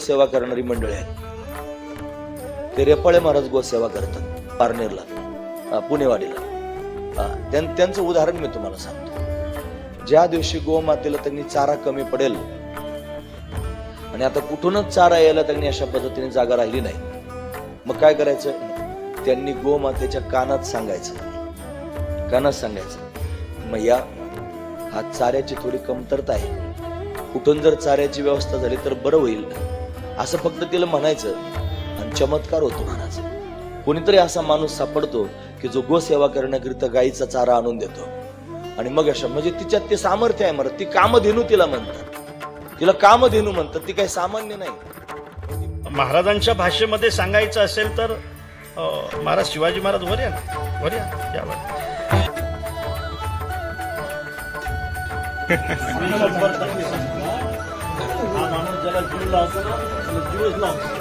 गोसेवा करणारी मंडळी आहेत. ते रेपाळे महाराज गोसेवा करतात पारनेरला, पुणेवाडीला. त्यांचं उदाहरण मी तुम्हाला सांगतो. ज्या दिवशी गोमातेला त्यांनी चारा कमी पडेल आणि आता कुठूनच चारा यायला त्यांनी अशा पद्धतीने जागा राहिली नाही, मग काय करायचं? त्यांनी गोमातेच्या कानात सांगायचं, मग या हा चाऱ्याची थोडी कमतरता आहे, कुठून जर चाऱ्याची व्यवस्था झाली तर बरं होईल, असं फक्त तिला म्हणायचं. आणि चमत्कार होतो महाराज. कोणीतरी असा माणूस सापडतो की जो गोसेवा करण्याकरिता गाईचा चारा आणून देतो. आणि मग अशा म्हणजे तिच्यात ते सामर्थ्य आहे. मला ती कामधेनू तिला म्हणतात, तिला कामधेनू म्हणतात. ती काही सामान्य नाही. महाराजांच्या भाषेमध्ये सांगायचं असेल तर महाराज शिवाजी महाराज वर या यावर. हा माणूस ज्याला जीव लावतो ना, जीवच लावतो.